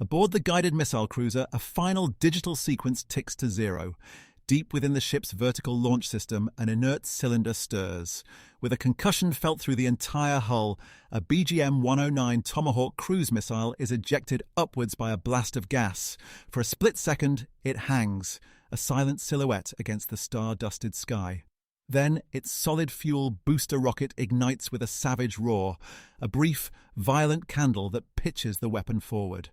Aboard the guided missile cruiser, a final digital sequence ticks to zero. Deep within the ship's vertical launch system, an inert cylinder stirs. With a concussion felt through the entire hull, a BGM-109 Tomahawk cruise missile is ejected upwards by a blast of gas. For a split second, it hangs, a silent silhouette against the star-dusted sky. Then, its solid-fuel booster rocket ignites with a savage roar, a brief, violent candle that pitches the weapon forward.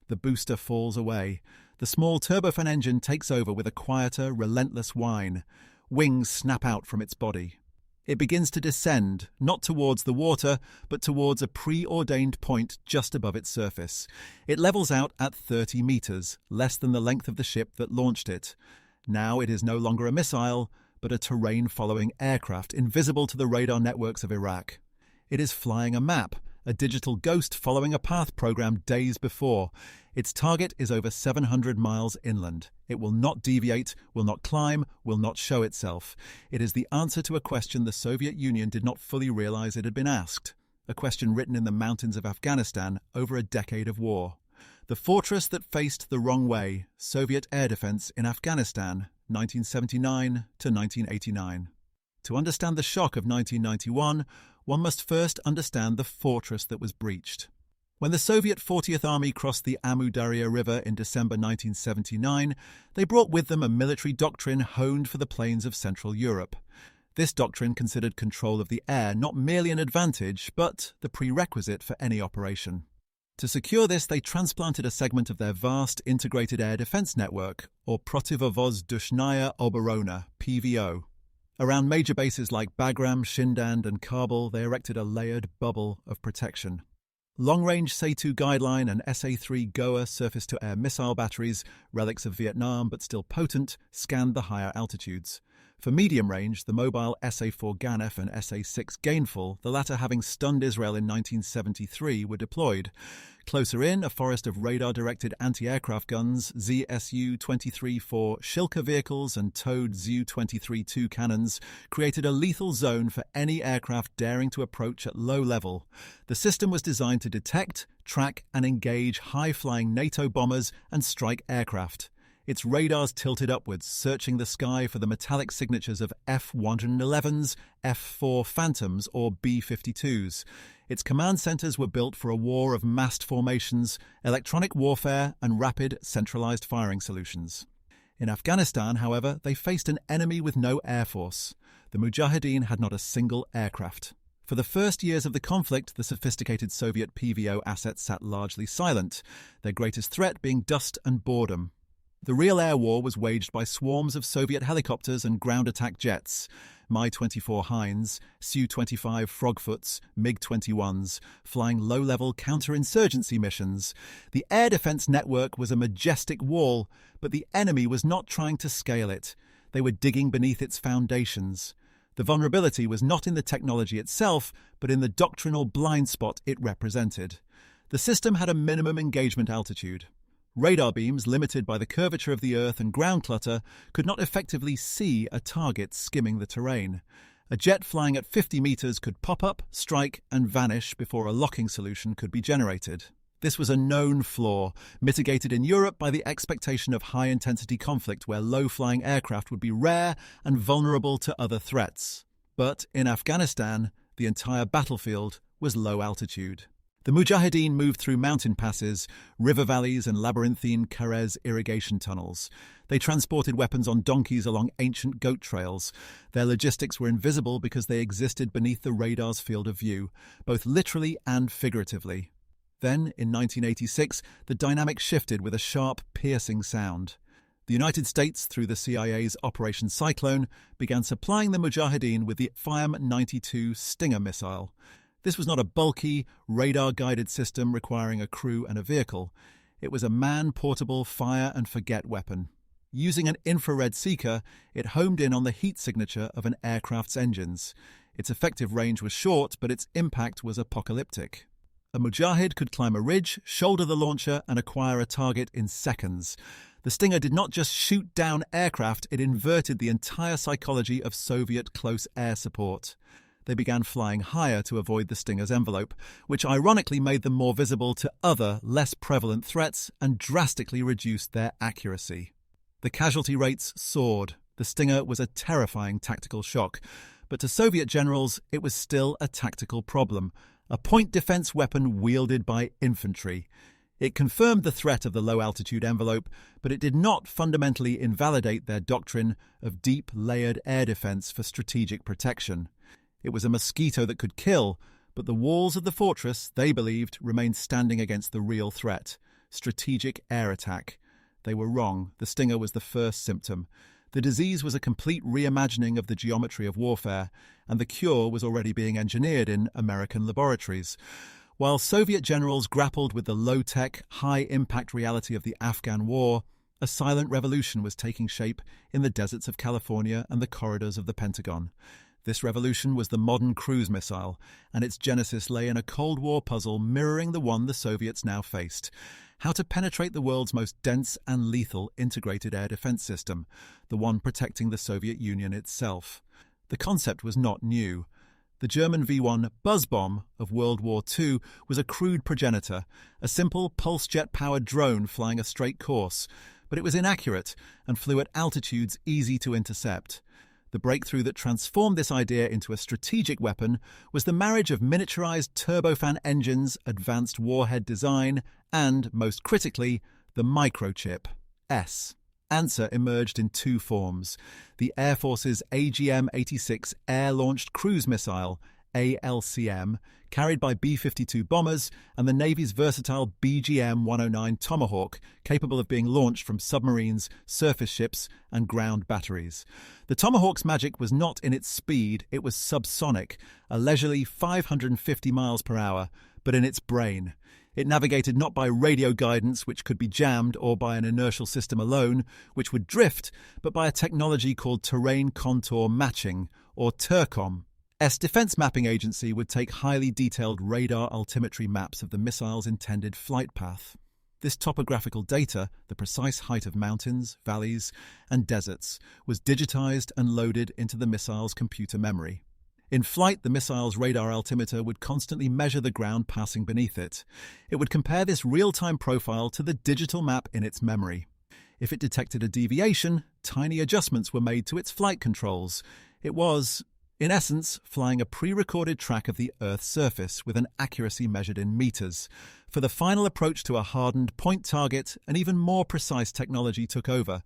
The booster falls away. The small turbofan engine takes over with a quieter, relentless whine. Wings snap out from its body. It begins to descend, not towards the water, but towards a preordained point just above its surface. It levels out at 30 meters, less than the length of the ship that launched it. Now it is no longer a missile, but a terrain-following aircraft invisible to the radar networks of Iraq. It is flying a map, a digital ghost following a path programmed days before. Its target is over 700 miles inland. It will not deviate, will not climb, will not show itself. It is the answer to a question the Soviet Union did not fully realize it had been asked, a question written in the mountains of Afghanistan over a decade of war. The fortress that faced the wrong way, Soviet air defense in Afghanistan, 1979 to 1989. To understand the shock of 1991, one must first understand the fortress that was breached. When the Soviet 40th Army crossed the Amu Darya River in December 1979, they brought with them a military doctrine honed for the plains of Central Europe. This doctrine considered control of the air not merely an advantage, but the prerequisite for any operation. To secure this, they transplanted a segment of their vast integrated air defense network, or Protivovozdushnaya Oborona, PVO. Around major bases like Bagram, Shindand and Kabul, they erected a layered bubble of protection. Long-range SAE-2 guideline and SA-3 Goa surface-to-air missile batteries, relics of Vietnam but still potent, scanned the higher altitudes. For medium range, the mobile SA-4 Ganef and SA-6 Gainful, the latter having stunned Israel in 1973, were deployed. Closer in, a forest of radar-directed anti-aircraft guns, ZSU-23-4 Shilka vehicles and towed ZU-23-2 cannons created a lethal zone for any aircraft daring to approach at low level. The system was designed to detect, track and engage high-flying NATO bombers and strike aircraft. Its radars tilted upwards, searching the sky for the metallic signatures of F-111s, F-4 Phantoms or B-52s. Its command centers were built for a war of massed formations, electronic warfare and rapid, centralized firing solutions. In Afghanistan, however, they faced an enemy with no air force. The Mujahideen had not a single aircraft. For the first years of the conflict, the sophisticated Soviet PVO assets sat largely silent, their greatest threat being dust and boredom. The real air war was waged by swarms of Soviet helicopters and ground attack jets, Mi-24 Hinds, Su-25 Frogfoots, MiG-21s, flying low-level counterinsurgency missions. The air defense network was a majestic wall, but the enemy was not trying to scale it. They were digging beneath its foundations. The vulnerability was not in the technology itself, but in the doctrinal blind spot it represented. The system had a minimum engagement altitude. Radar beams, limited by the curvature of the Earth and ground clutter, could not effectively see a target skimming the terrain. A jet flying at 50 meters could pop up, strike, and vanish before a locking solution could be generated. This was a known flaw, mitigated in Europe by the expectation of high-intensity conflict where low-flying aircraft would be rare and vulnerable to other threats. But in Afghanistan, the entire battlefield was low altitude. The Mujahideen moved through mountain passes, river valleys and labyrinthine Karez irrigation tunnels. They transported weapons on donkeys along ancient goat trails. Their logistics were invisible because they existed beneath the radar's field of view, both literally and figuratively. Then, in 1986, the dynamic shifted with a sharp, piercing sound. The United States, through the CIA's Operation Cyclone, began supplying the Mujahideen with the FIAM-92 Stinger missile. This was not a bulky, radar-guided system requiring a crew and a vehicle. It was a man-portable fire-and-forget weapon. Using an infrared seeker, it homed in on the heat signature of an aircraft's engines. Its effective range was short, but its impact was apocalyptic. A Mujahid could climb a ridge, shoulder the launcher, and acquire a target in seconds. The Stinger did not just shoot down aircraft, it inverted the entire psychology of Soviet close air support. they began flying higher to avoid the Stinger's envelope, which ironically made them more visible to other, less prevalent threats and drastically reduced their accuracy. The casualty rates soared. The Stinger was a terrifying tactical shock, but to Soviet generals it was still a tactical problem, a point defense weapon wielded by infantry. It confirmed the threat of the low-altitude envelope, but it did not fundamentally invalidate their doctrine of deep, layered air defense for strategic protection. It was a mosquito that could kill, but the walls of the fortress, they believed, remained standing against the real threat: strategic air attack. They were wrong. The Stinger was the first symptom. The disease was a complete reimagining of the geometry of warfare, and the cure was already being engineered in American laboratories. While Soviet generals grappled with the low-tech, high-impact reality of the Afghan war, a silent revolution was taking shape in the deserts of California and the corridors of the Pentagon. This revolution was the modern cruise missile, and its genesis lay in a Cold War puzzle mirroring the one the Soviets now faced: how to penetrate the world's most dense and lethal integrated air defense system, the one protecting the Soviet Union itself. The concept was not new. The German V-1 Buzz bomb of World War II was a crude progenitor, a simple pulse jet-powered drone flying a straight course, but it was inaccurate and flew at altitudes easy to intercept. The breakthrough that transformed this idea into a strategic weapon was the marriage of miniaturized turbofan engines, advanced warhead design, and, most critically, the microchip, S. Answer emerged in two forms: the Air Force's AGM-86 Air-Launched Cruise Missile, ALCM, carried by B-52 bombers, and the Navy's versatile BGM-109 Tomahawk, capable of being launched from submarines, surface ships, and ground batteries. The Tomahawk's magic was not in its speed, it was subsonic, a leisurely 550 miles per hour, but in its brain. It navigated not by radio guidance, which could be jammed, or by an inertial system alone, which would drift, but by a technology called terrain contour matching, or TERCOM. Defense Mapping Agency would take highly detailed radar altimetry maps of the missile's intended flight path. This topographical data, the precise height of mountains, valleys, and deserts, was digitized and loaded into the missile's computer memory. In flight, the missile's radar altimeter would constantly measure the ground passing beneath it. It would compare this real-time profile to the digital map in its memory. If it detected a deviation, tiny adjustments were made to its flight controls. It was, in essence, flying a pre-recorded track of the Earth's surface with an accuracy measured in meters. For the final approach to a hardened point target, an even more precise technology took over: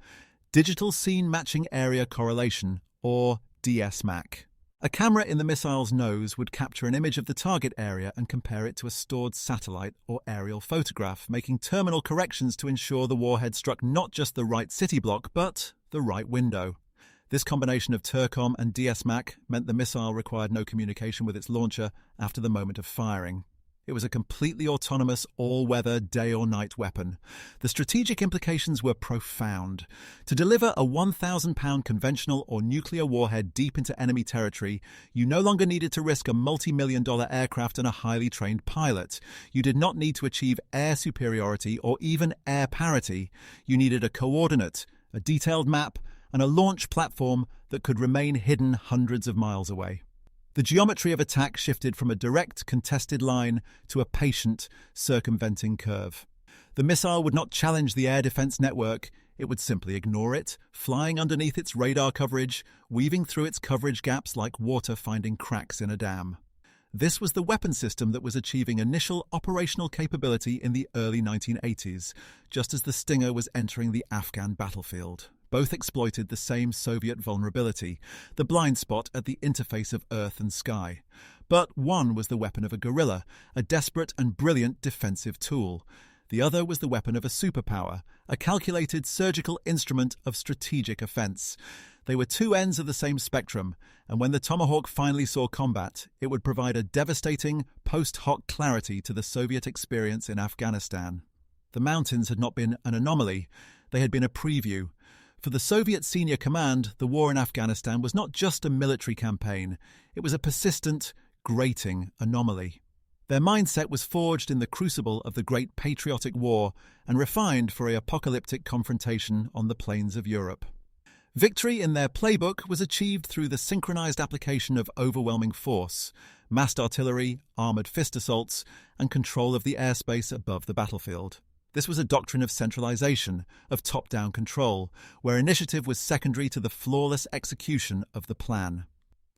digital scene matching area correlation, or DSMAC. A camera in the missile's nose would capture an image of the target area and compare it to a stored satellite or aerial photograph, making terminal corrections to ensure the warhead struck not just the right city block, but the right window. This combination of TERCOM and DSMAC meant the missile required no communication with its launcher after the moment of firing. It was a completely autonomous, all-weather, day or night weapon. The strategic implications were profound. To deliver a 1,000-pound conventional or nuclear warhead deep into enemy territory, you no longer needed to risk a multi-million-dollar aircraft and a highly trained pilot. You did not need to achieve air superiority or even air parity. You needed a coordinate, a detailed map, and a launch platform that could remain hidden hundreds of miles away. The geometry of attack shifted from a direct, contested line to a patient, circumventing curve. The missile would not challenge the air defense network, it would simply ignore it, flying underneath its radar coverage, weaving through its coverage gaps like water finding cracks in a dam. This was the weapon system that was achieving initial operational capability in the early 1980s, just as the Stinger was entering the Afghan battlefield. Both exploited the same Soviet vulnerability, the blind spot at the interface of earth and sky. But one was the weapon of a guerrilla, a desperate and brilliant defensive tool. The other was the weapon of a superpower, a calculated surgical instrument of strategic offense. They were two ends of the same spectrum, and when the Tomahawk finally saw combat, it would provide a devastating, post-hoc clarity to the Soviet experience in Afghanistan. The mountains had not been an anomaly, they had been a preview. For the Soviet senior command, the war in Afghanistan was not just a military campaign, it was a persistent, grating anomaly. Their mindset was forged in the crucible of the Great Patriotic War and refined for an apocalyptic confrontation on the plains of Europe. Victory in their playbook was achieved through the synchronized application of overwhelming force, massed artillery, armored fist assaults, and control of the airspace above the battlefield. This was a doctrine of centralization, of top-down control, where initiative was secondary to the flawless execution of the plan.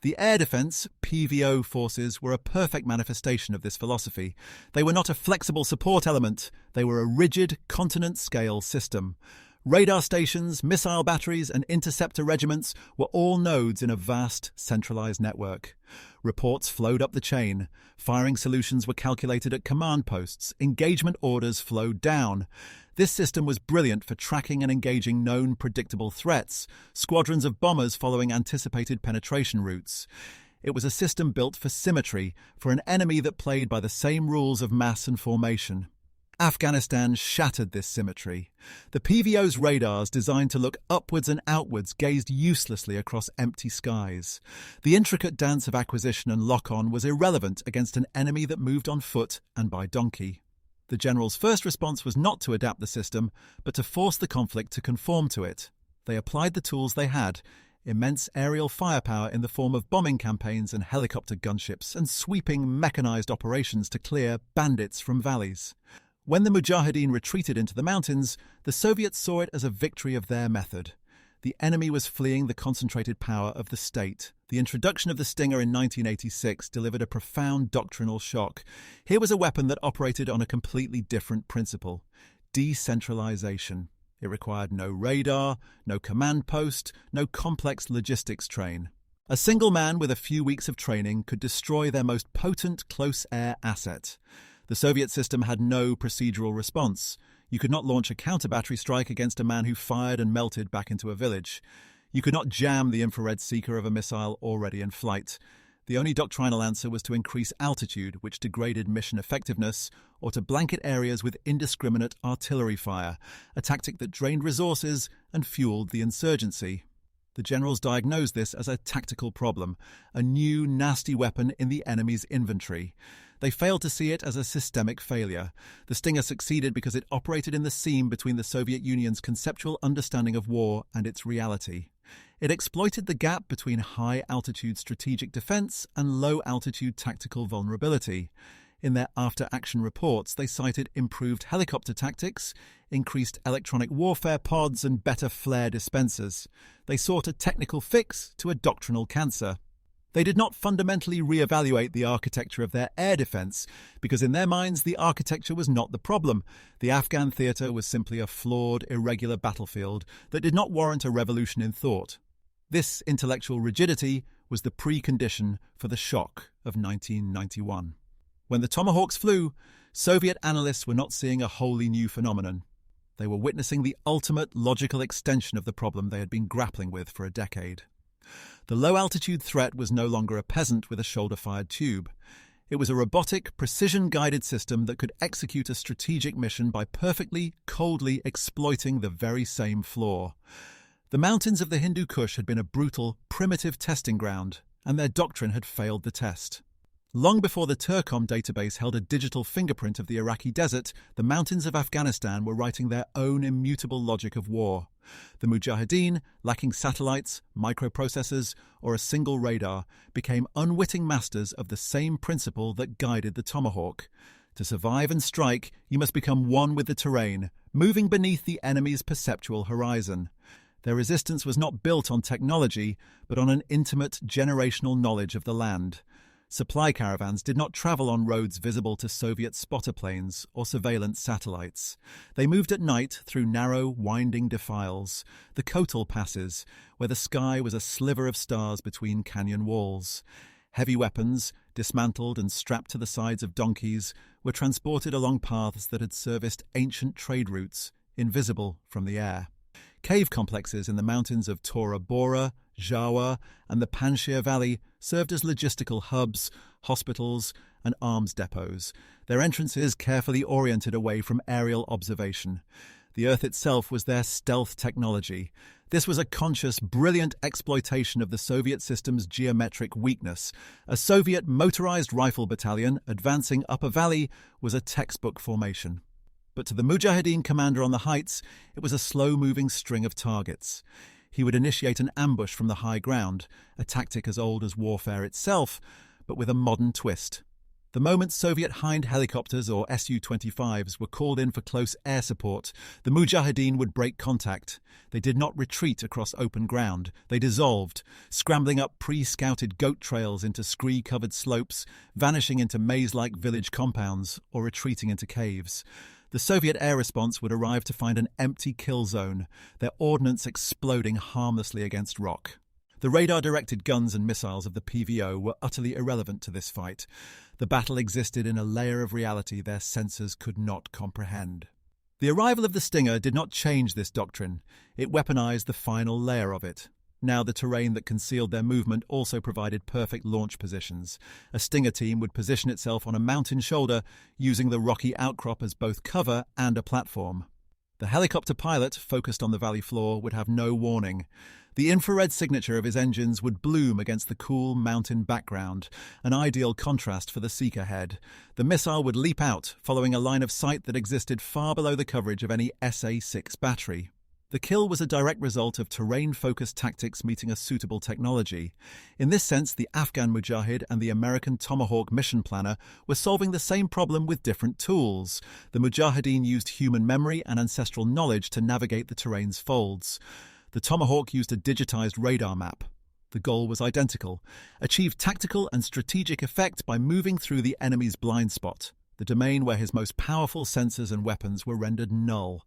The air defense, PVO forces, were a perfect manifestation of this philosophy. They were not a flexible support element, they were a rigid, continent-scale system. Radar stations, missile batteries, and interceptor regiments were all nodes in a vast, centralized network. Reports flowed up the chain. Firing solutions were calculated at command posts. Engagement orders flowed down. This system was brilliant for tracking and engaging known predictable threats, squadrons of bombers following anticipated penetration routes. It was a system built for symmetry, for an enemy that played by the same rules of mass and formation. Afghanistan shattered this symmetry. The PVO's radars, designed to look upwards and outwards, gazed uselessly across empty skies. The intricate dance of acquisition and lock-on was irrelevant against an enemy that moved on foot and by donkey. The general's first response was not to adapt the system, but to force the conflict to conform to it. They applied the tools they had, immense aerial firepower in the form of bombing campaigns and helicopter gunships, and sweeping mechanized operations to clear bandits from valleys. When the Mujahideen retreated into the mountains, the Soviets saw it as a victory of their method. The enemy was fleeing the concentrated power of the state. The introduction of the Stinger in 1986 delivered a profound doctrinal shock. Here was a weapon that operated on a completely different principle: decentralization. It required no radar, no command post, no complex logistics train. A single man with a few weeks of training could destroy their most potent close-air asset. The Soviet system had no procedural response. You could not launch a counter-battery strike against a man who fired and melted back into a village. You could not jam the infrared seeker of a missile already in flight. The only doctrinal answer was to increase altitude, which degraded mission effectiveness, or to blanket areas with indiscriminate artillery fire, a tactic that drained resources and fueled the insurgency. The generals diagnosed this as a tactical problem, a new, nasty weapon in the enemy's inventory. They failed to see it as a systemic failure. The Stinger succeeded because it operated in the seam between the Soviet Union's conceptual understanding of war and its reality. It exploited the gap between high-altitude strategic defense and low-altitude tactical vulnerability. In their after-action reports, they cited improved helicopter tactics, increased electronic warfare pods, and better flare dispensers. They sought a technical fix to a doctrinal cancer. They did not fundamentally re-evaluate the architecture of their air defense, because in their minds the architecture was not the problem. The Afghan theatre was simply a flawed, irregular battlefield that did not warrant a revolution in thought. This intellectual rigidity was the precondition for the shock of 1991. When the Tomahawks flew, Soviet analysts were not seeing a wholly new phenomenon. They were witnessing the ultimate logical extension of the problem they had been grappling with for a decade. The low-altitude threat was no longer a peasant with a shoulder-fired tube. It was a robotic, precision-guided system that could execute a strategic mission by perfectly, coldly exploiting the very same flaw. The mountains of the Hindu Kush had been a brutal, primitive testing ground, and their doctrine had failed the test. Long before the Turcom database held a digital fingerprint of the Iraqi desert, the mountains of Afghanistan were writing their own immutable logic of war. The Mujahideen, lacking satellites, microprocessors, or a single radar, became unwitting masters of the same principle that guided the Tomahawk. To survive and strike, you must become one with the terrain, moving beneath the enemy's perceptual horizon. Their resistance was not built on technology, but on an intimate, generational knowledge of the land. Supply caravans did not travel on roads visible to Soviet spotter planes or surveillance satellites. They moved at night through narrow, winding defiles, the Kotal passes, where the sky was a sliver of stars between canyon walls. Heavy weapons, dismantled and strapped to the sides of donkeys, were transported along paths that had serviced ancient trade routes, invisible from the air. Cave complexes in the mountains of Tora Bora, Jawa, and the Panjshir Valley served as logistical hubs, hospitals, and arms depots, their entrances carefully oriented away from aerial observation. The Earth itself was their stealth technology. This was a conscious, brilliant exploitation of the Soviet system's geometric weakness. A Soviet motorized rifle battalion advancing up a valley was a textbook formation. But to the Mujahideen commander on the heights, it was a slow-moving string of targets. He would initiate an ambush from the high ground, a tactic as old as warfare itself, but with a modern twist. The moment Soviet Hind helicopters, or Su-25s, were called in for close air support, the Mujahideen would break contact. They did not retreat across open ground. They dissolved, scrambling up pre-scouted goat trails into scree-covered slopes, vanishing into maze-like village compounds, or retreating into caves. The Soviet air response would arrive to find an empty kill zone, their ordnance exploding harmlessly against rock. The radar-directed guns and missiles of the PVO were utterly irrelevant to this fight. The battle existed in a layer of reality their sensors could not comprehend. The arrival of the Stinger did not change this doctrine. It weaponized the final layer of it. Now the terrain that concealed their movement also provided perfect launch positions. A Stinger team would position itself on a mountain shoulder, using the rocky outcrop as both cover and a platform. The helicopter pilot, focused on the valley floor, would have no warning. The infrared signature of his engines would bloom against the cool mountain background, an ideal contrast for the seek ahead. The missile would leap out, following a line of sight that existed far below the coverage of any SA-6 battery. The kill was a direct result of terrain-focused tactics meeting a suitable technology. In this sense, the Afghan Mujahid and the American Tomahawk mission planner were solving the same problem with different tools. The Mujahideen used human memory and ancestral knowledge to navigate the terrain's folds. The Tomahawk used a digitized radar map. The goal was identical: achieve tactical and strategic effect by moving through the enemy's blind spot, the domain where his most powerful sensors and weapons were rendered null.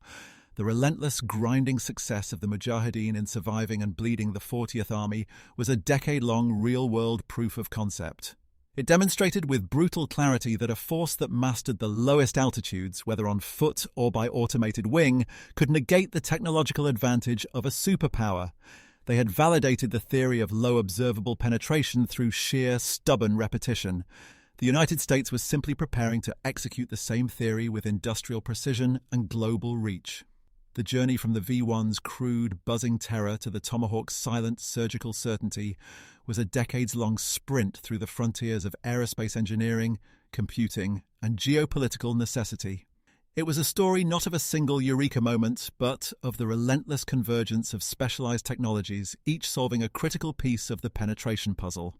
The relentless, grinding success of the Mujahideen in surviving and bleeding the 40th Army was a decade-long real-world proof of concept. It demonstrated with brutal clarity that a force that mastered the lowest altitudes, whether on foot or by automated wing, could negate the technological advantage of a superpower. They had validated the theory of low observable penetration through sheer, stubborn repetition. The United States was simply preparing to execute the same theory with industrial precision and global reach. The journey from the V-1's crude, buzzing terror to the Tomahawk's silent, surgical certainty was a decades-long sprint through the frontiers of aerospace engineering, computing, and geopolitical necessity. It was a story not of a single eureka moment, but of the relentless convergence of specialized technologies, each solving a critical piece of the penetration puzzle.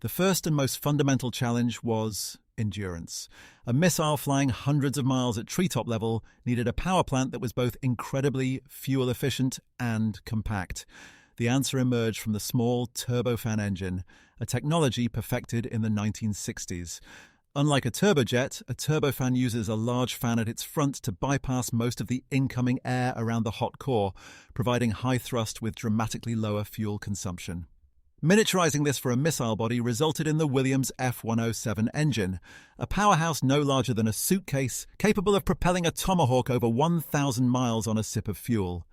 The first and most fundamental challenge was endurance. A missile flying hundreds of miles at treetop level needed a power plant that was both incredibly fuel efficient and compact. The answer emerged from the small turbofan engine, a technology perfected in the 1960s. Unlike a turbojet, a turbofan uses a large fan at its front to bypass most of the incoming air around the hot core, providing high thrust with dramatically lower fuel consumption. Miniaturizing this for a missile body resulted in the Williams F-107 engine, a powerhouse no larger than a suitcase, capable of propelling a Tomahawk over 1,000 miles on a sip of fuel.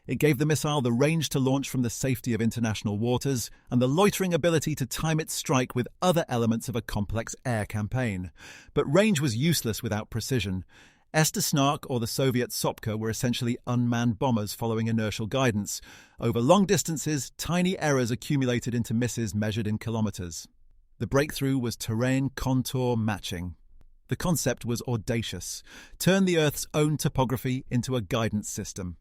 It gave the missile the range to launch from the safety of international waters and the loitering ability to time its strike with other elements of a complex air campaign. But range was useless without precision. Snark or the Soviet Sopka were essentially unmanned bombers following inertial guidance. Over long distances, tiny errors accumulated into misses measured in kilometers. The breakthrough was terrain contour matching. The concept was audacious: turn the Earth's own topography into a guidance system.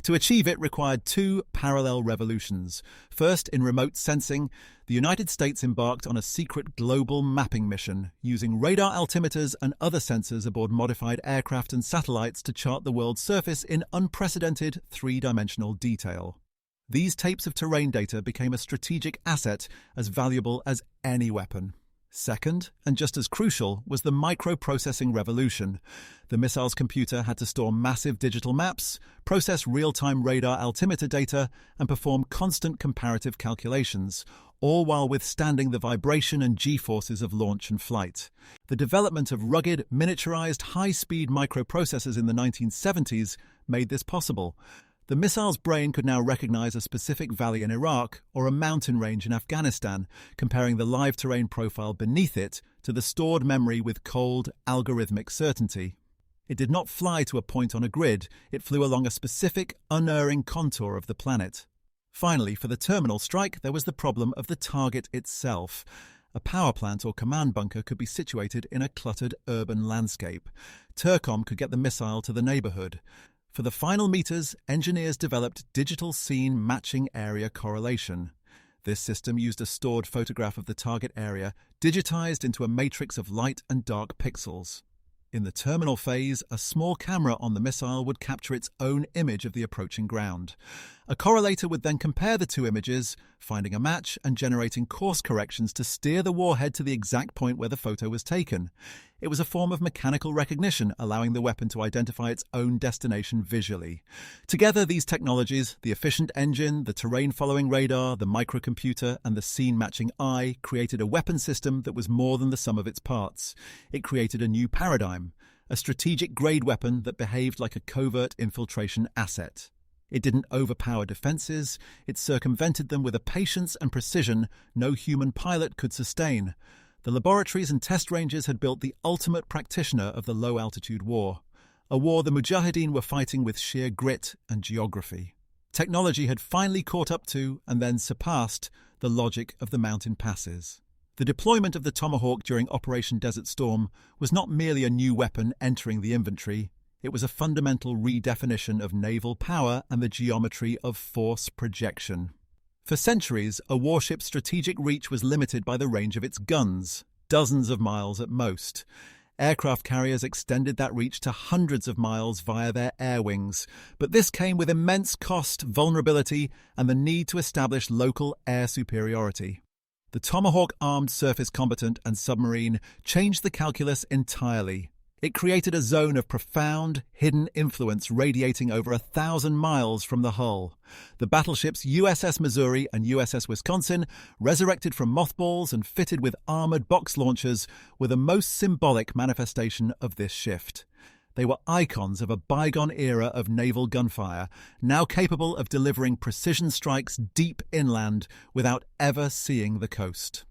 To achieve it required two parallel revolutions. First, in remote sensing, the United States embarked on a secret global mapping mission, using radar altimeters and other sensors aboard modified aircraft and satellites to chart the world's surface in unprecedented three-dimensional detail. These tapes of terrain data became a strategic asset as valuable as any weapon. Second, and just as crucial, was the microprocessing revolution. The missile's computer had to store massive digital maps, process real-time radar altimeter data, and perform constant comparative calculations, all while withstanding the vibration and G-forces of launch and flight. The development of rugged, miniaturized, high-speed microprocessors in the 1970s made this possible. The missile's brain could now recognize a specific valley in Iraq or a mountain range in Afghanistan, comparing the live terrain profile beneath it to the stored memory with cold, algorithmic certainty. It did not fly to a point on a grid, it flew along a specific, unerring contour of the planet. Finally, for the terminal strike, there was the problem of the target itself. A power plant or command bunker could be situated in a cluttered urban landscape. Tercom could get the missile to the neighborhood. For the final meters, engineers developed digital scene matching area correlation. This system used a stored photograph of the target area, digitized into a matrix of light and dark pixels. In the terminal phase, a small camera on the missile would capture its own image of the approaching ground. A correlator would then compare the two images, finding a match and generating course corrections to steer the warhead to the exact point where the photo was taken. It was a form of mechanical recognition, allowing the weapon to identify its own destination visually. Together, these technologies, the efficient engine, the terrain-following radar, the microcomputer, and the scene-matching eye, created a weapon system that was more than the sum of its parts. It created a new paradigm, a strategic-grade weapon that behaved like a covert infiltration asset. It didn't overpower defenses, it circumvented them with a patience and precision no human pilot could sustain. The laboratories and test ranges had built the ultimate practitioner of the low-altitude war, a war the Mujahideen were fighting with sheer grit and geography. Technology had finally caught up to, and then surpassed, the logic of the mountain passes. The deployment of the Tomahawk during Operation Desert Storm was not merely a new weapon entering the inventory. It was a fundamental redefinition of naval power and the geometry of force projection. For centuries, a warship's strategic reach was limited by the range of its guns, dozens of miles at most. Aircraft carriers extended that reach to hundreds of miles via their air wings, but this came with immense cost, vulnerability, and the need to establish local air superiority. The Tomahawk armed surface combatant and submarine changed the calculus entirely. It created a zone of profound, hidden influence radiating over 1,000 miles from the hull. The battleships USS Missouri and USS Wisconsin, resurrected from mothballs and fitted with armored box launchers, were the most symbolic manifestation of this shift. They were icons of a bygone era of naval gunfire, now capable of delivering precision strikes deep inland without ever seeing the coast.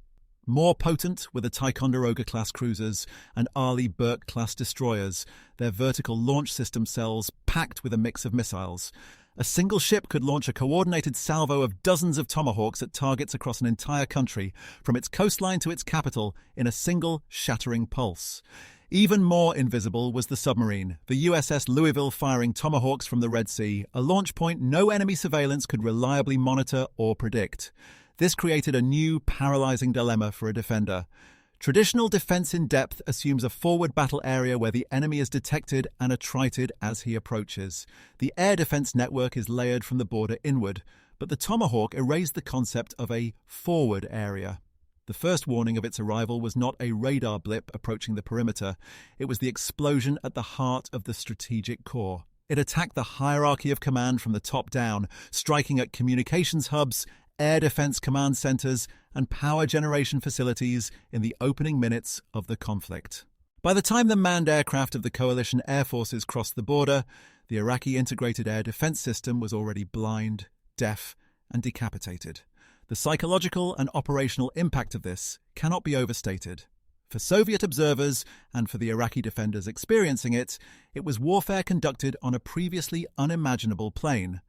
More potent were the Ticonderoga-class cruisers and Arleigh Burke-class destroyers, their vertical launch system cells packed with a mix of missiles. A single ship could launch a coordinated salvo of dozens of Tomahawks at targets across an entire country, from its coastline to its capital, in a single shattering pulse. Even more invisible was the submarine, the USS Louisville firing Tomahawks from the Red Sea, a launch point no enemy surveillance could reliably monitor or predict. This created a new, paralyzing dilemma for a defender. Traditional defense in depth assumes a forward battle area where the enemy is detected and attrited as he approaches. The air defense network is layered from the border inward, but the Tomahawk erased the concept of a forward area. The first warning of its arrival was not a radar blip approaching the perimeter. It was the explosion at the heart of the strategic core. It attacked the hierarchy of command from the top down, striking at communications hubs, air defense command centers, and power generation facilities in the opening minutes of the conflict. By the time the manned aircraft of the coalition air forces crossed the border, the Iraqi integrated air defense system was already blind, deaf, and decapitated. The psychological and operational impact of this cannot be overstated. For Soviet observers and for the Iraqi defenders experiencing it, it was warfare conducted on a previously unimaginable plane.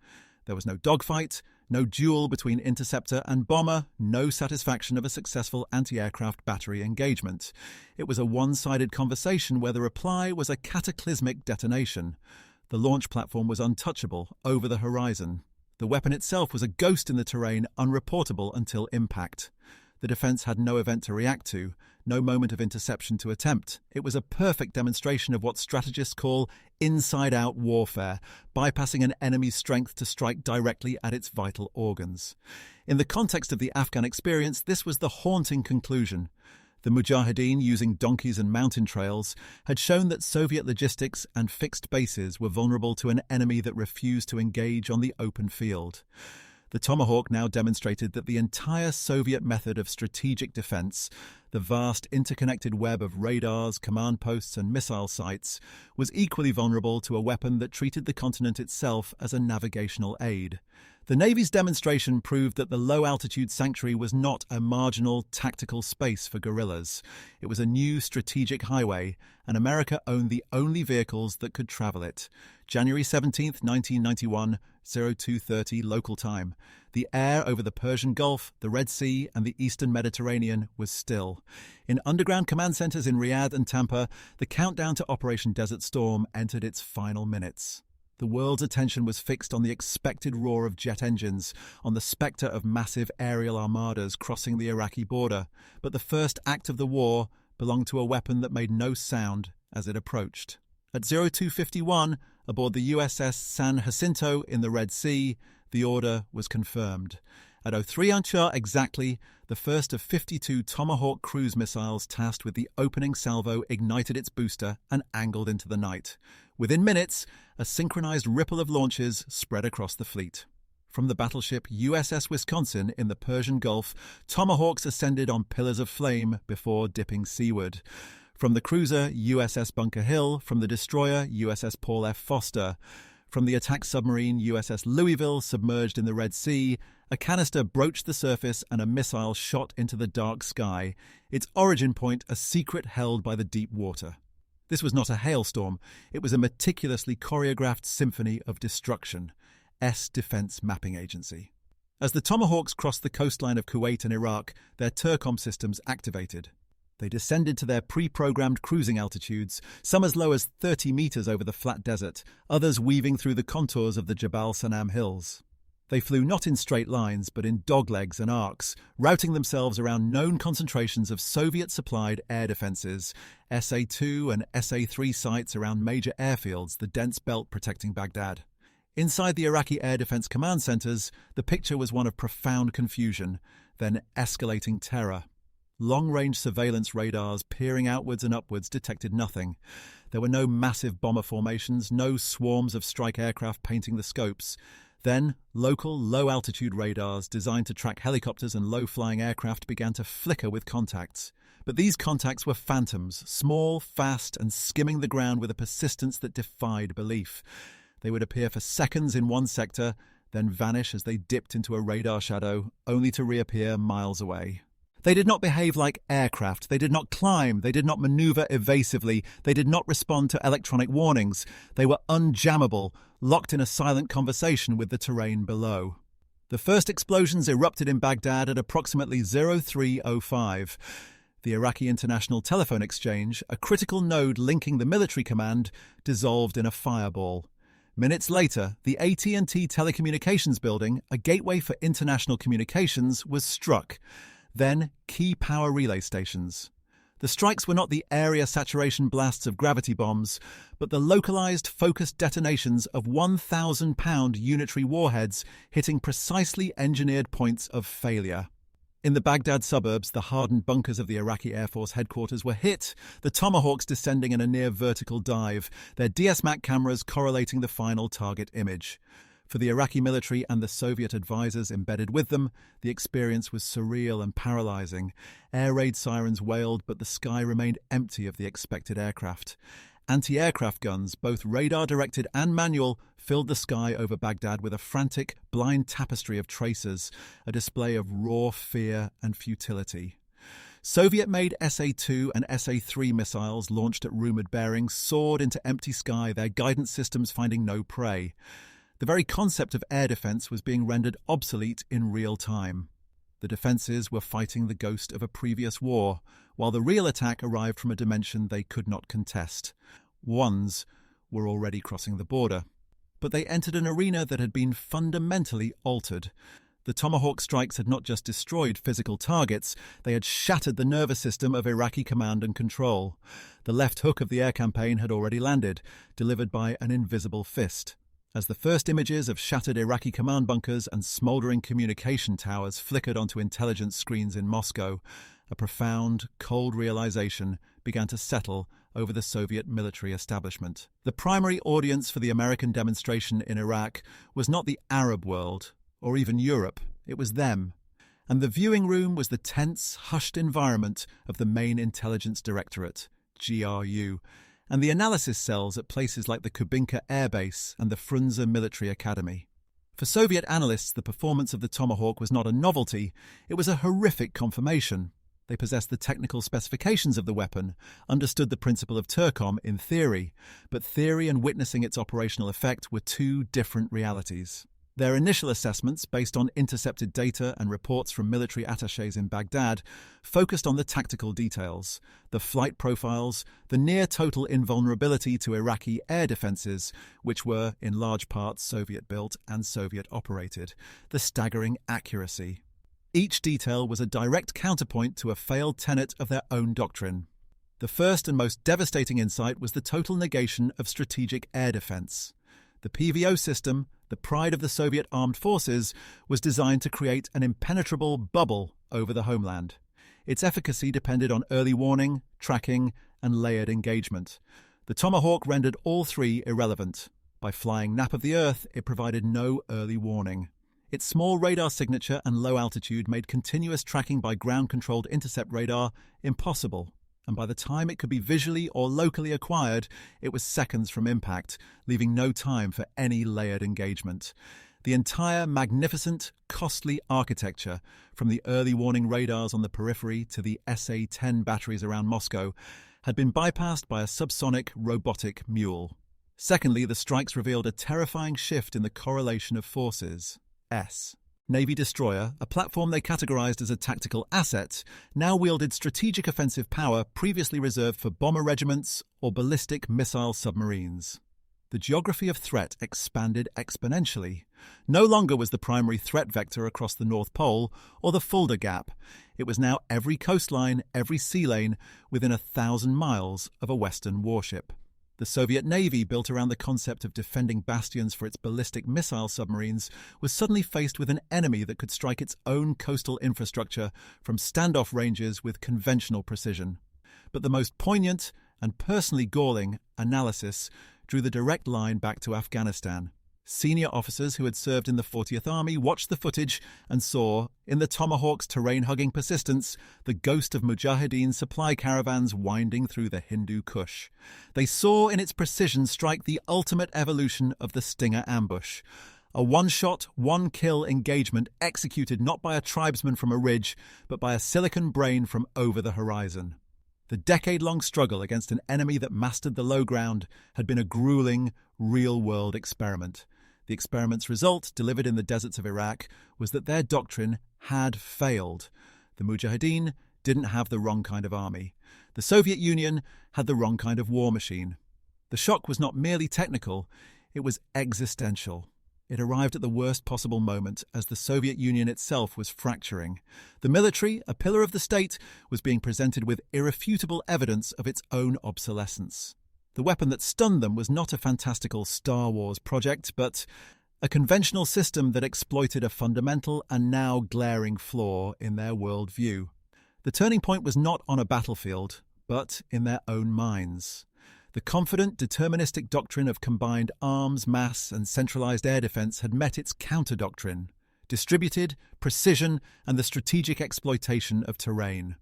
There was no dogfight, no duel between interceptor and bomber, no satisfaction of a successful anti-aircraft battery engagement. It was a one-sided conversation where the reply was a cataclysmic detonation. The launch platform was untouchable, over the horizon. The weapon itself was a ghost in the terrain, unreportable until impact. The defense had no event to react to, no moment of interception to attempt. It was a perfect demonstration of what strategists call inside-out warfare, bypassing an enemy's strength to strike directly at its vital organs. In the context of the Afghan experience, this was the haunting conclusion. The Mujahideen, using donkeys and mountain trails, had shown that Soviet logistics and fixed bases were vulnerable to an enemy that refused to engage on the open field. The Tomahawk now demonstrated that the entire Soviet method of strategic defense, the vast interconnected web of radars, command posts, and missile sites, was equally vulnerable to a weapon that treated the continent itself as a navigational aid. The Navy's demonstration proved that the low-altitude sanctuary was not a marginal tactical space for guerrillas. It was a new strategic highway, and America owned the only vehicles that could travel it. January 17, 1991, 02:30 local time. The air over the Persian Gulf, the Red Sea, and the Eastern Mediterranean was still. In underground command centers in Riyadh and Tampa, the countdown to Operation Desert Storm entered its final minutes. The world's attention was fixed on the expected roar of jet engines, on the spectre of massive aerial armadas crossing the Iraqi border, but the first act of the war belonged to a weapon that made no sound as it approached. At 0251, aboard the USS San Jacinto in the Red Sea, the order was confirmed. At 03 exactly, the first of 52 Tomahawk cruise missiles tasked with the opening salvo ignited its booster and angled into the night. Within minutes, a synchronized ripple of launches spread across the fleet. From the battleship USS Wisconsin in the Persian Gulf, Tomahawks ascended on pillars of flame before dipping seaward. From the cruiser USS Bunker Hill, from the destroyer USS Paul F. Foster, from the attack submarine USS Louisville submerged in the Red Sea, a canister broached the surface and a missile shot into the dark sky, its origin point a secret held by the deep water. This was not a hailstorm, it was a meticulously choreographed symphony of destruction. Defense Mapping Agency. As the Tomahawks crossed the coastline of Kuwait and Iraq, their TERCOM systems activated. They descended to their pre-programmed cruising altitudes, some as low as 30 meters over the flat desert, others weaving through the contours of the Jabal Sanam hills. They flew not in straight lines, but in doglegs and arcs, routing themselves around known concentrations of Soviet-supplied air defenses, SA-2 and SA-3 sites around major airfields, the dense belt protecting Baghdad. Inside the Iraqi Air Defense Command Centers, the picture was one of profound confusion, then escalating terror. Long-range surveillance radars peering outwards and upwards detected nothing. There were no massive bomber formations, no swarms of strike aircraft painting the scopes. Then, local low-altitude radars designed to track helicopters and low-flying aircraft began to flicker with contacts. But these contacts were phantoms, small, fast, and skimming the ground with a persistence that defied belief. They would appear for seconds in one sector, then vanish as they dipped into a radar shadow, only to reappear miles away. They did not behave like aircraft. They did not climb. They did not maneuver evasively. They did not respond to electronic warnings. They were unjammable, locked in a silent conversation with the terrain below. The first explosions erupted in Baghdad at approximately 03:05. The Iraqi International Telephone Exchange, a critical node linking the military command, dissolved in a fireball. Minutes later, the AT&T Telecommunications Building, a gateway for international communications, was struck. Then, key power relay stations. The strikes were not the area saturation blasts of gravity bombs, but the localized, focused detonations of 1,000-pound unitary warheads hitting precisely engineered points of failure. In the Baghdad suburbs, the hardened bunkers of the Iraqi Air Force headquarters were hit, the Tomahawks descending in a near-vertical dive, their DSMAC cameras correlating the final target image. For the Iraqi military and the Soviet advisors embedded with them, the experience was surreal and paralyzing. Air raid sirens wailed, but the sky remained empty of the expected aircraft. Anti-aircraft guns, both radar-directed and manual, filled the sky over Baghdad with a frantic, blind tapestry of tracers, a display of raw fear and futility. Soviet-made SA-2 and SA-3 missiles launched at rumoured bearings soared into empty sky, their guidance systems finding no prey. The very concept of air defence was being rendered obsolete in real time. The defences were fighting the ghost of a previous war, while the real attack arrived from a dimension they could not contest. Ones were already crossing the border. But they entered an arena that had been fundamentally altered. The Tomahawk strikes had not just destroyed physical targets, they had shattered the nervous system of Iraqi command and control. The left hook of the air campaign had already landed, delivered by an invisible fist. As the first images of shattered Iraqi command bunkers and smouldering communication towers flickered onto intelligence screens in Moscow, a profound, cold realization began to settle over the Soviet military establishment. The primary audience for the American demonstration in Iraq was not the Arab world, or even Europe, it was them. And the viewing room was the tense, hushed environment of the main intelligence directorate, GRU, and the analysis cells at places like the Kubinka Air Base and the Frunze Military Academy. For Soviet analysts, the performance of the Tomahawk was not a novelty, it was a horrific confirmation. They possessed the technical specifications of the weapon, understood the principle of TERCOM in theory, but theory and witnessing its operational effect were two different realities. Their initial assessments, based on intercepted data and reports from military attachés in Baghdad, focused on the tactical details, the flight profiles, the near-total invulnerability to Iraqi air defences, which were in large part Soviet-built and Soviet-operated, the staggering accuracy. Each detail was a direct counterpoint to a failed tenet of their own doctrine. The first and most devastating insight was the total negation of strategic air defense. The PVO system, the pride of the Soviet armed forces, was designed to create an impenetrable bubble over the homeland. Its efficacy depended on early warning, tracking, and layered engagement. The Tomahawk rendered all three irrelevant. By flying nap of the earth, it provided no early warning. Its small radar signature and low altitude made continuous tracking by ground-controlled intercept radar impossible, and by the time it could be visually or locally acquired, it was seconds from impact, leaving no time for any layered engagement. The entire magnificent, costly architecture, from the early warning radars on the periphery to the SA-10 batteries around Moscow, had been bypassed by a subsonic robotic mule. Secondly, the strikes revealed a terrifying shift in the correlation of forces. Navy destroyer, a platform they categorized as a tactical asset, now wielded strategic offensive power previously reserved for bomber regiments or ballistic missile submarines. The geography of threat expanded exponentially. No longer was the primary threat vector across the North Pole or the Fulda Gap. It was now every coastline, every sea lane, within 1,000 miles of a Western warship. The Soviet Navy, built around the concept of defending bastions for its ballistic missile submarines, was suddenly faced with an enemy that could strike its own coastal infrastructure from standoff ranges with conventional precision. But the most poignant and personally galling analysis drew the direct line back to Afghanistan. Senior officers who had served in the 40th Army watched the footage and saw, in the Tomahawk's terrain-hugging persistence, the ghost of Mujahideen supply caravans winding through the Hindu Kush. They saw in its precision strike the ultimate evolution of the Stinger ambush. A one-shot, one-kill engagement executed not by a tribesman from a ridge, but by a silicon brain from over the horizon. The decade-long struggle against an enemy that mastered the low ground had been a grueling, real-world experiment. The experiment's result, delivered in the deserts of Iraq, was that their doctrine had failed. The Mujahideen didn't have the wrong kind of army. The Soviet Union had the wrong kind of war machine. The shock was not merely technical, it was existential. It arrived at the worst possible moment, as the Soviet Union itself was fracturing. The military, a pillar of the state, was being presented with irrefutable evidence of its own obsolescence. The weapon that stunned them was not a fantastical Star Wars project, but a conventional system that exploited a fundamental and now glaring flaw in their worldview. The turning point was not on a battlefield, but in their own minds. The confident, deterministic doctrine of combined arms, mass, and centralized air defense had met its counter-doctrine: distributed, precision, and the strategic exploitation of terrain.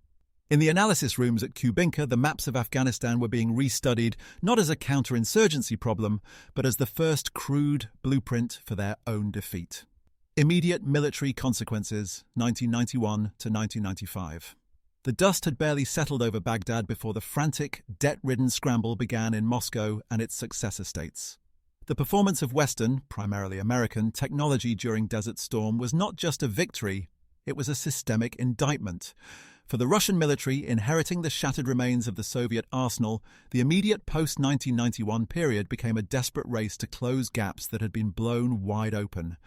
In the analysis rooms at Kubinka, the maps of Afghanistan were being restudied not as a counterinsurgency problem, but as the first crude blueprint for their own defeat. Immediate military consequences, 1991 to 1995. The dust had barely settled over Baghdad before the frantic, debt-ridden scramble began in Moscow and its successor states. The performance of Western, primarily American, technology during Desert Storm was not just a victory, it was a systemic indictment. For the Russian military, inheriting the shattered remains of the Soviet arsenal, the immediate post-1991 period became a desperate race to close gaps that had been blown wide open.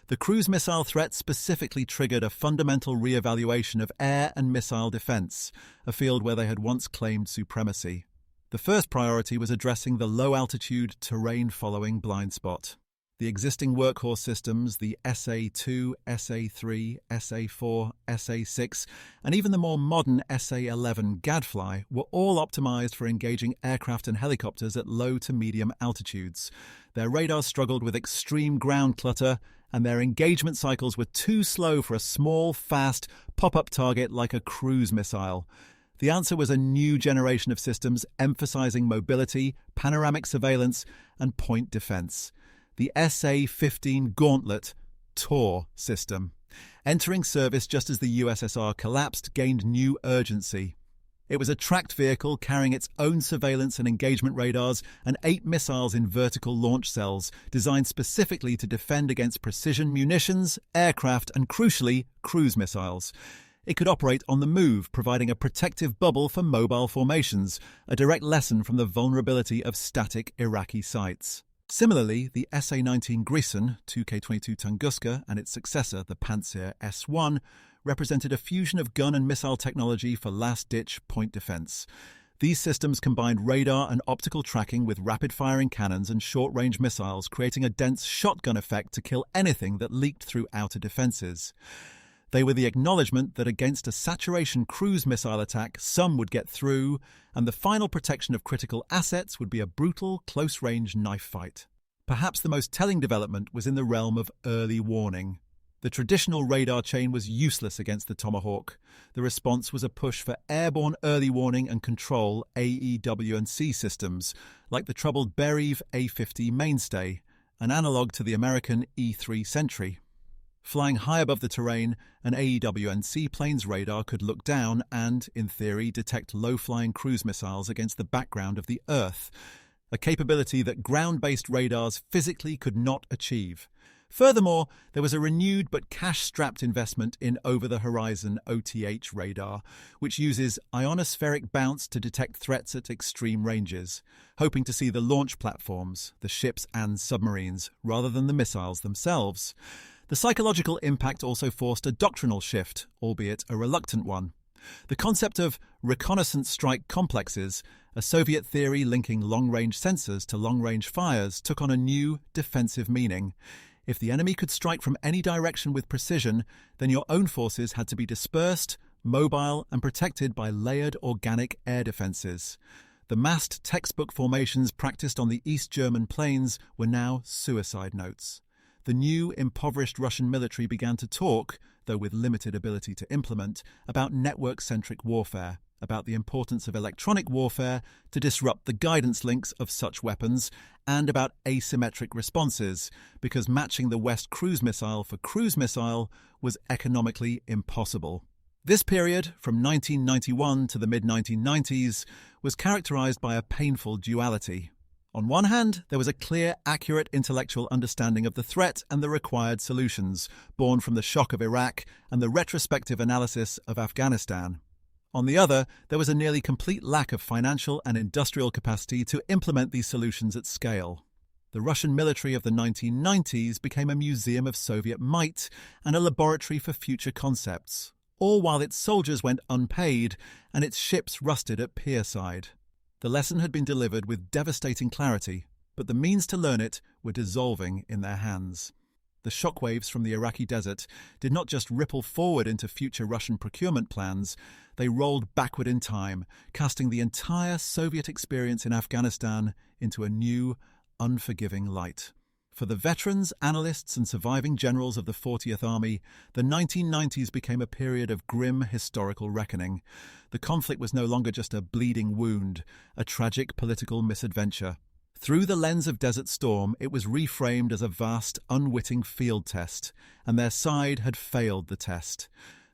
The cruise missile threat specifically triggered a fundamental re-evaluation of air and missile defense, a field where they had once claimed supremacy. The first priority was addressing the low-altitude, terrain-following blind spot. The existing workhorse systems, the SA-2, SA-3, SA-4, SA-6, and even the more modern SA-11 Gadfly were all optimized for engaging aircraft and helicopters at low to medium altitudes. Their radars struggled with extreme ground clutter, and their engagement cycles were too slow for a small, fast, pop-up target like a cruise missile. The answer was a new generation of systems emphasizing mobility, panoramic surveillance, and point defense. The SA-15 Gauntlet TOR system, entering service just as the USSR collapsed, gained new urgency. It was a tracked vehicle carrying its own surveillance and engagement radars and 8 missiles in vertical launch cells, designed specifically to defend against precision munitions, aircraft, and crucially, cruise missiles. It could operate on the move, providing a protective bubble for mobile formations, a direct lesson from the vulnerability of static Iraqi sites. Similarly, the SA-19 Gripen, 2K-22 Tunguska, and its successor, the Pantsir S-1, represented a fusion of gun and missile technology for last-ditch point defense. These systems combined radar and optical tracking with rapid-firing cannons and short-range missiles, creating a dense shotgun effect to kill anything that leaked through outer defenses. They were the acknowledgement that against a saturation cruise missile attack, some would get through, and the final protection of critical assets would be a brutal, close-range knife fight. Perhaps the most telling development was in the realm of early warning. The traditional radar chain was useless against the Tomahawk. The response was a push for airborne early warning and control AEW&C systems, like the troubled Bereave A-50 mainstay, an analogue to the American E-3 Sentry. Flying high above the terrain, an AEW&C plane's radar could look down and, in theory, detect low-flying cruise missiles against the background of the Earth, a capability that ground-based radars physically could not achieve. Furthermore, there was a renewed but cash-strapped investment in over-the-horizon OTH radar, which uses ionospheric bounce to detect threats at extreme ranges, hoping to see the launch platforms, the ships and submarines, rather than the missiles themselves. The psychological impact also forced a doctrinal shift, albeit a reluctant one. The concept of reconnaissance strike complexes, a Soviet theory linking long-range sensors to long-range fires, took on a new defensive meaning. If the enemy could strike from any direction with precision, then your own forces had to be dispersed, mobile, and protected by layered organic air defenses. The massed textbook formations practiced on the East German plains were now suicide notes. The new, impoverished Russian military began to talk, though with limited ability to implement, about network-centric warfare, about the importance of electronic warfare to disrupt the guidance links of such weapons, and about asymmetric responses, because matching the West cruise missile for cruise missile was economically impossible. This period, from 1991 to the mid-1990s, was characterized by a painful duality. On one hand, there was a clear, accurate intellectual understanding of the threat and the required solutions, born from the shock of Iraq and the retrospective analysis of Afghanistan. On the other, there was a nearly complete lack of financial and industrial capacity to implement these solutions at scale. The Russian military of the 1990s became a museum of Soviet might and a laboratory for future concepts, all while its soldiers went unpaid and its ships rusted at pierside. The lesson had been delivered with devastating clarity, but the means to learn it were dissolving in their hands. The shockwaves from the Iraqi desert did not just ripple forward into future Russian procurement plans, they rolled backward in time, casting the entire Soviet experience in Afghanistan into a new, unforgiving light. For the veterans, analysts, and surviving generals of the 40th Army, the 1990s became a period of grim historical reckoning. The conflict was no longer just a bleeding wound, a tragic political misadventure. Through the lens of Desert Storm, it was reframed as a vast, unwitting field test, and their side had failed the test.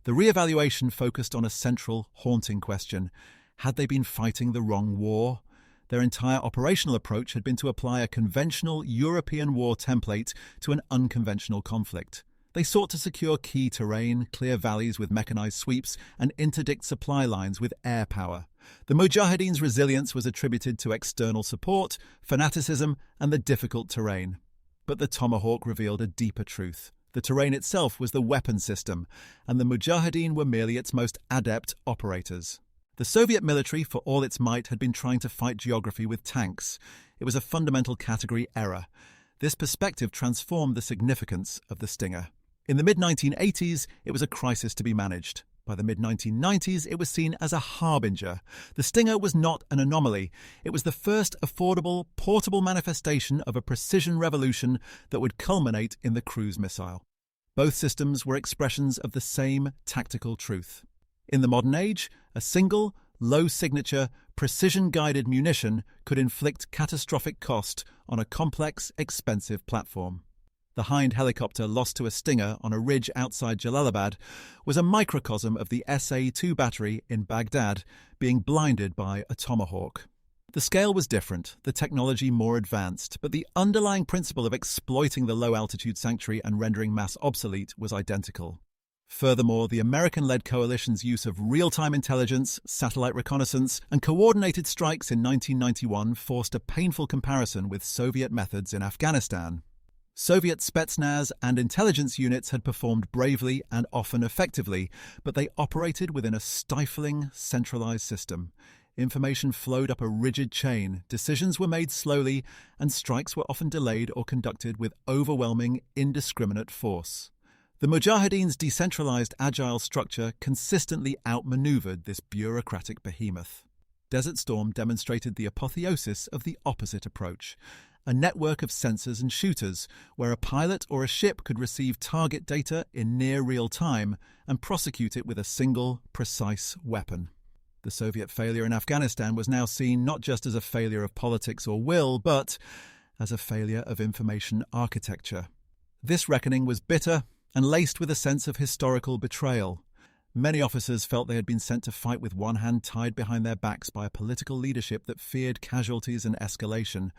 The re-evaluation focused on a central, haunting question. Had they been fighting the wrong war? Their entire operational approach had been to apply a conventional European war template to an unconventional conflict. They sought to secure key terrain, clear valleys with mechanized sweeps, and interdict supply lines with air power. The Mujahideen's resilience was attributed to external support, fanaticism, and the difficult terrain. But the Tomahawk revealed a deeper truth. The terrain itself was the weapon system, and the Mujahideen were merely its most adept operators. The Soviet military, for all its might, had been trying to fight geography with tanks. It was a fundamental category error. This perspective transformed the significance of the Stinger. In the mid-1980s, it was a crisis to be managed. By the mid-1990s, it was seen as a harbinger. The Stinger was not an anomaly. It was the first affordable, portable manifestation of a precision revolution that would culminate in the cruise missile. Both systems were expressions of the same tactical truth. In the modern age, a single, low-signature, precision-guided munition could inflict catastrophic cost on a complex, expensive platform. The Hind helicopter lost to a Stinger on a ridge outside Jalalabad was a microcosm of the SA-2 battery in Baghdad being blinded by a Tomahawk. The scale was different, the technology more advanced, but the underlying principle of exploiting the low-altitude sanctuary and rendering mass obsolete was identical. Furthermore, the American-led coalition's use of real-time intelligence, satellite reconnaissance, and coordinated strikes in 1991 forced a painful comparison with Soviet methods in Afghanistan. Soviet Spetsnaz and intelligence units had performed bravely and often effectively, but they operated within a stifling, centralized system. Information flowed up a rigid chain, decisions were made slowly, and strikes were often delayed or conducted with overwhelming, indiscriminate force. The Mujahideen's decentralized, agile structure consistently outmaneuvered this bureaucratic behemoth. Desert Storm demonstrated the apotheosis of the opposite approach, a network of sensors and shooters where a pilot or a ship could receive target data in near real time and prosecute it with a single, precise weapon. The Soviet failure in Afghanistan was now seen not just as a failure of politics or will, but as a failure of information architecture. This reckoning was bitter and laced with a sense of historical betrayal. Many officers felt they had been sent to fight with one hand tied behind their backs by a political leadership that feared casualties and escalation,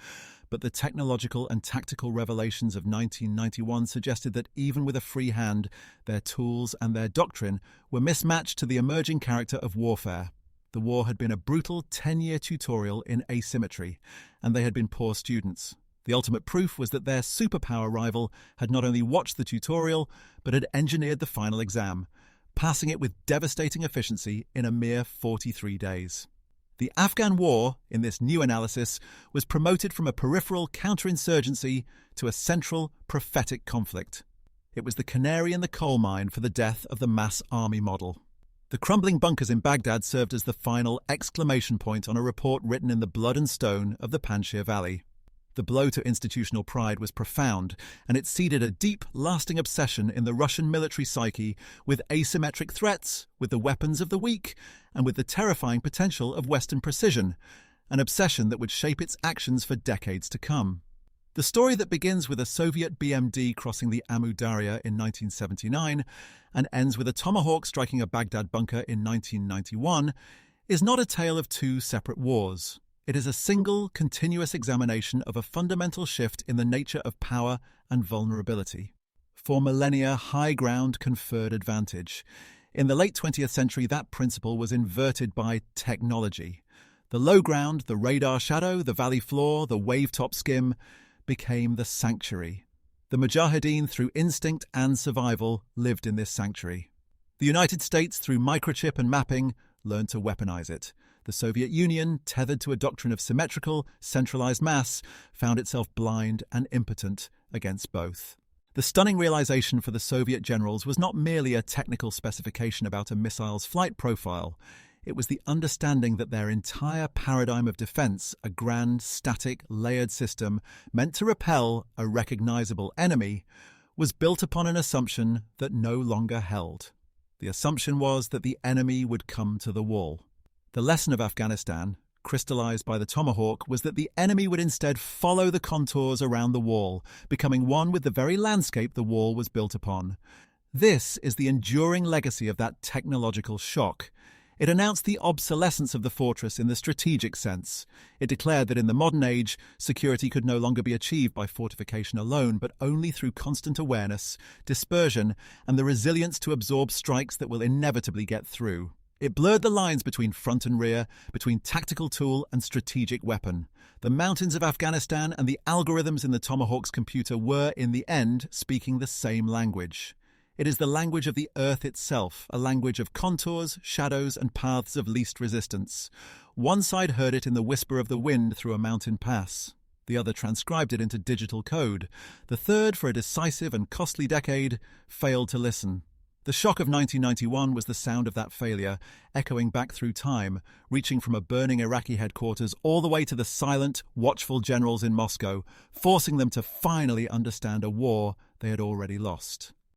but the technological and tactical revelations of 1991 suggested that even with a free hand, their tools and their doctrine were mismatched to the emerging character of warfare. The war had been a brutal 10-year tutorial in asymmetry, and they had been poor students. The ultimate proof was that their superpower rival had not only watched the tutorial, but had engineered the final exam, passing it with devastating efficiency in a mere 43 days. The Afghan war, in this new analysis, was promoted from a peripheral counterinsurgency to a central prophetic conflict. It was the canary in the coal mine for the death of the mass army model. The crumbling bunkers in Baghdad served as the final exclamation point on a report written in the blood and stone of the Panjshir Valley. The blow to institutional pride was profound, and it seeded a deep, lasting obsession in the Russian military psyche with asymmetric threats, with the weapons of the weak, and with the terrifying potential of Western precision, an obsession that would shape its actions for decades to come. The story that begins with a Soviet BMD crossing the Amu Darya in 1979 and ends with a Tomahawk striking a Baghdad bunker in 1991 is not a tale of two separate wars. It is a single, continuous examination of a fundamental shift in the nature of power and vulnerability. For millennia, high ground conferred advantage. In the late 20th century, that principle was inverted by technology. The low ground, the radar shadow, the valley floor, the wave-top skim became the sanctuary. The Mujahideen, through instinct and survival, lived in this sanctuary. The United States, through microchip and mapping, learned to weaponize it. The Soviet Union, tethered to a doctrine of symmetrical, centralized mass, found itself blind and impotent against both. The stunning realization for the Soviet generals was not merely a technical specification about a missile's flight profile. It was the understanding that their entire paradigm of defense, a grand, static, layered system meant to repel a recognizable enemy, was built upon an assumption that no longer held. The assumption was that the enemy would come to the wall. The lesson of Afghanistan, crystallized by the Tomahawk, was that the enemy would instead follow the contours around the wall, becoming one with the very landscape the wall was built upon. This is the enduring legacy of that technological shock. It announced the obsolescence of the fortress in the strategic sense. It declared that in the modern age, security could no longer be achieved by fortification alone, but only through constant awareness, dispersion, and the resilience to absorb strikes that will inevitably get through. It blurred the lines between front and rear, between tactical tool and strategic weapon. The mountains of Afghanistan and the algorithms in the Tomahawk's computer were, in the end, speaking the same language. It is the language of the earth itself, a language of contours, shadows, and paths of least resistance. One side heard it in the whisper of the wind through a mountain pass. The other transcribed it into digital code. The third, for a decisive and costly decade, failed to listen. The shock of 1991 was the sound of that failure, echoing back through time, reaching from a burning Iraqi headquarters all the way to the silent, watchful generals in Moscow, forcing them to finally understand a war they had already lost.